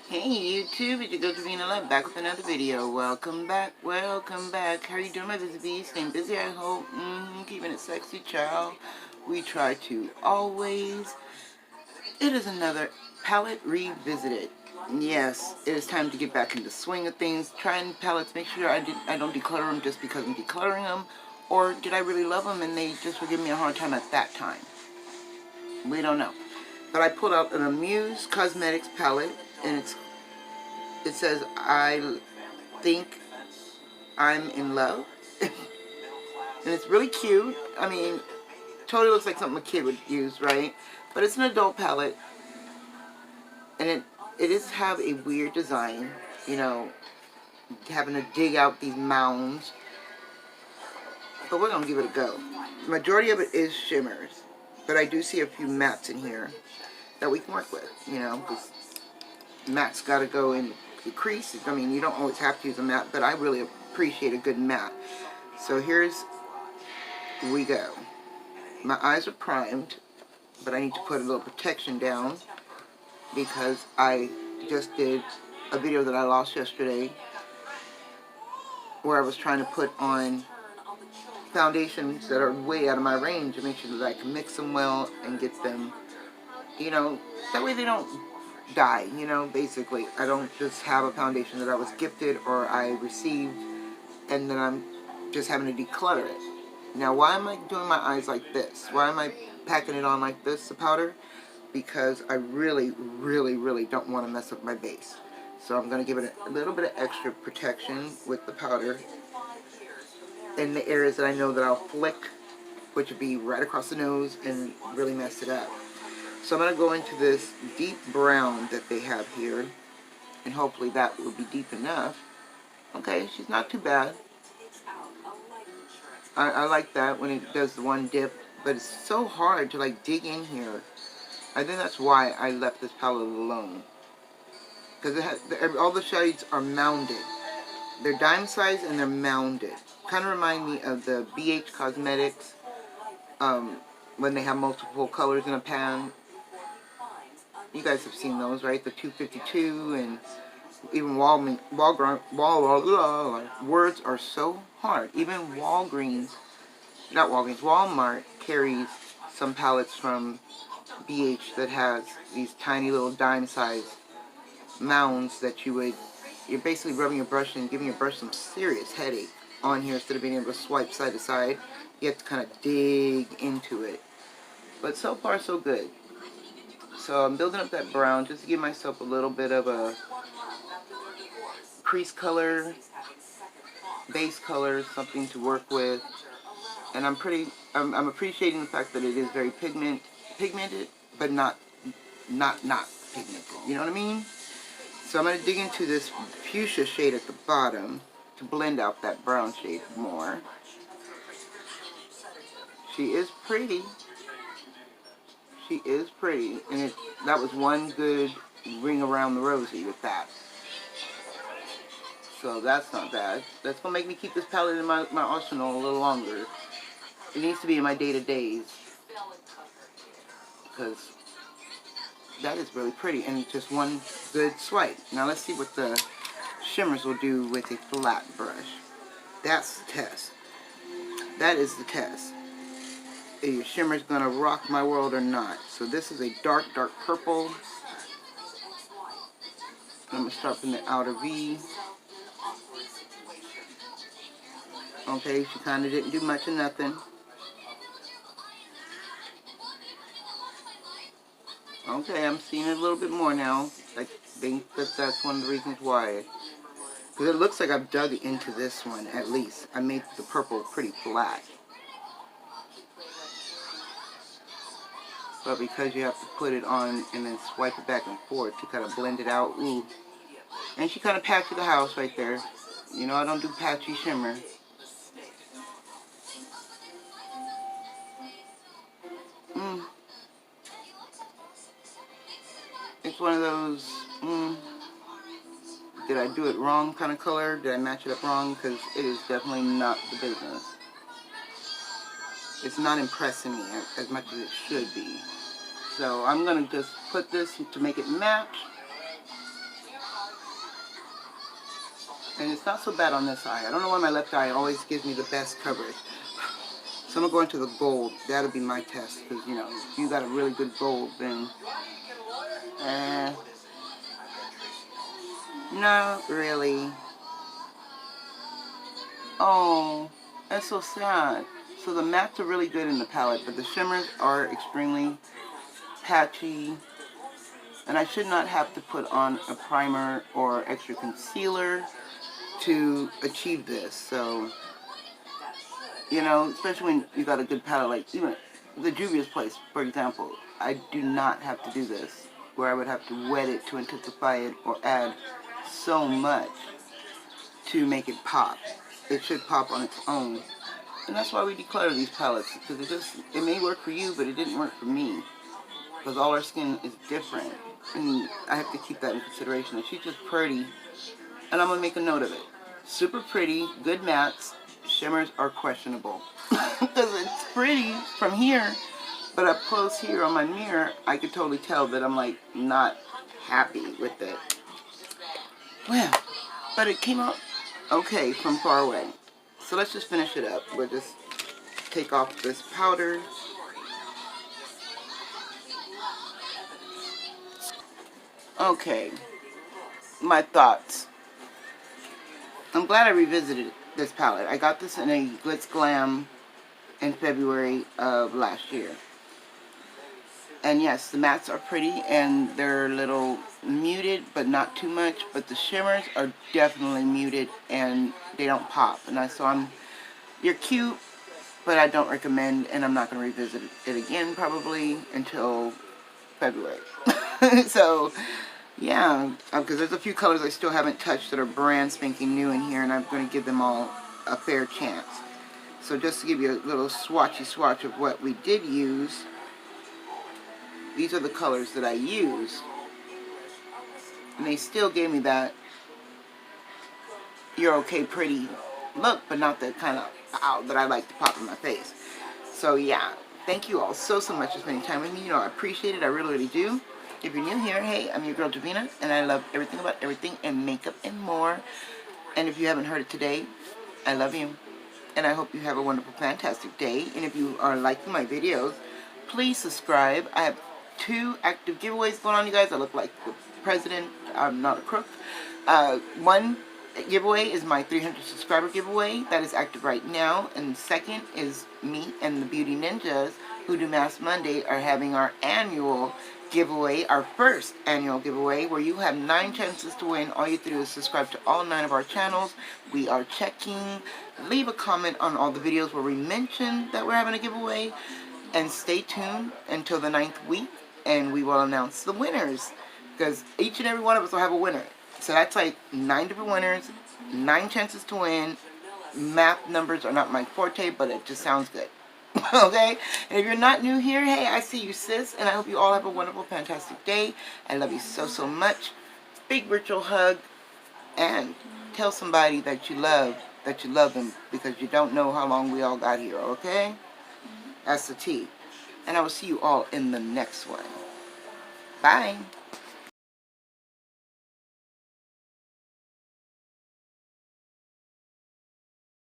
Hey YouTube, it's your girl Davina Love, back with another video. Welcome back, welcome back. How are you doing, my busy bee? Staying busy, I hope. Keeping it sexy, child. We try to always. It is another palette revisited. Yes, it is time to get back into the swing of things. Trying palettes, make sure I don't declutter them just because I'm decluttering them. Or did I really love them and they just were giving me a hard time at that time? We don't know. But I pulled out an Amuse Cosmetics palette, and it says, I think I'm in love. And it's really cute. I mean, totally looks like something a kid would use, right? But it's an adult palette. And it is have a weird design. You know, having to dig out these mounds. But we're going to give it a go. The majority of it is shimmers. But I do see a few mattes in here that we can work with. You know, because mattes got to go in the crease. I mean, you don't always have to use a matte, but I really appreciate a good matte. So here's we go. My eyes are primed, but I need to put a little protection down because I just did a video that I lost yesterday where I was trying to put on foundations that are way out of my range and make sure that I can mix them well and get them, you know, that way they don't die, you know, basically. I don't just have a foundation that I was gifted or I received and then I'm just having to declutter it. Now, why am I doing my eyes like this? Why am I packing it on like this, the powder? Because I really, really, really don't want to mess up my base. So I'm going to give it a little bit of extra protection with the powder in the areas that I know that I'll flick, which would be right across the nose and really mess it up. So I'm going to go into this deep brown that they have here, and hopefully that will be deep enough. Okay, she's not too bad. I like that when it does the one dip, but it's so hard to like dig in here. I think that's why I left this palette alone. Because all the shades are mounded. They're dime size and they're mounded. Kind of remind me of the Chic Cosmetics when they have multiple colors in a pan. You guys have seen those, right? The 252 and even words are so hard. Even Walmart carries some palettes from BH that has these tiny little dime size mounds that you're basically rubbing your brush and giving your brush some serious headache on here instead of being able to swipe side to side. You have to kind of dig into it. But so far so good. So I'm building up that brown just to give myself a little bit of a crease color, base color, something to work with. And I'm appreciating the fact that it is very pigmented, but not pigmented. You know what I mean? So I'm going to dig into this fuchsia shade at the bottom to blend out that brown shade more. She is pretty. She is pretty. And that was one good ring around the rosy with that. So that's not bad. That's going to make me keep this palette in my arsenal a little longer. It needs to be in my day-to-days. Because that is really pretty. And it's just one good swipe. Now let's see what the shimmers will do with a flat brush. That's the test. That is the test. Is your shimmer's gonna rock my world or not? So this is a dark purple. I'm gonna start from the outer V. Okay, she kind of didn't do much of nothing. Okay, I'm seeing it a little bit more now. I think that's one of the reasons why. Because it looks like I've dug into this one, at least. I made the purple pretty flat. But because you have to put it on and then swipe it back and forth to kind of blend it out, ooh. And she kind of patched the house right there. You know, I don't do patchy shimmer. It's one of those, did I do it wrong kind of color? Did I match it up wrong? Because it is definitely not the business. It's not impressing me as much as it should be. So I'm going to just put this to make it match. And it's not so bad on this eye. I don't know why my left eye always gives me the best coverage. So I'm going to go into the gold. That'll be my test. Because, you know, if you got a really good gold, then... not really. Oh, that's so sad. So the mattes are really good in the palette, but the shimmers are extremely patchy. And I should not have to put on a primer or extra concealer to achieve this. So, you know, especially when you got a good palette, like even the Juvia's Place, for example, I do not have to do this, where I would have to wet it to intensify it or add so much to make it pop. It should pop on its own. And that's why we declutter these palettes, because it may work for you, but it didn't work for me. Because all our skin is different. And I have to keep that in consideration. And she's just pretty. And I'm going to make a note of it. Super pretty, good mattes. Shimmers are questionable. Because it's pretty from here. But up close here on my mirror, I could totally tell that I'm like not happy with it. Well, but it came out okay from far away. So let's just finish it up. We'll just take off this powder. Okay, my thoughts. I'm glad I revisited this palette. I got this in a Glitz Glam in February of last year. And yes, the mattes are pretty and they're a little muted, but not too much. But the shimmers are definitely muted and they don't pop. And you're cute, but I don't recommend, and I'm not going to revisit it again probably until February. So, yeah, because there's a few colors I still haven't touched that are brand spanking new in here, and I'm going to give them all a fair chance. So just to give you a little swatchy swatch of what we did use, these are the colors that I used. And they still gave me that you're okay pretty look, but not the kind of ow that I like to pop in my face. So yeah, thank you all so much for spending time with me. You know, I appreciate it. I really, really do. If you're new here, hey, I'm your girl Javina, and I love everything about everything and makeup and more. And if you haven't heard it today, I love you. And I hope you have a wonderful, fantastic day. And if you are liking my videos, please subscribe. I have 2 active giveaways going on, you guys. I look like the president. I'm not a crook. One giveaway is my 300 subscriber giveaway. That is active right now. And the second is me and the Beauty Ninjas, who do Mask Monday, are having our annual giveaway, our first annual giveaway, where you have 9 chances to win. All you have to do is subscribe to all 9 of our channels. We are checking. Leave a comment on all the videos where we mention that we're having a giveaway. And stay tuned until the 9th week, and we will announce the winners. Because each and every one of us will have a winner. So that's like 9 different winners, 9 chances to win. Math numbers are not my forte, but it just sounds good. Okay? And if you're not new here, hey, I see you, sis. And I hope you all have a wonderful, fantastic day. I love you so much. Big virtual hug. And tell somebody that you love them, because you don't know how long we all got here, okay? That's the T. And I will see you all in the next one. Bye.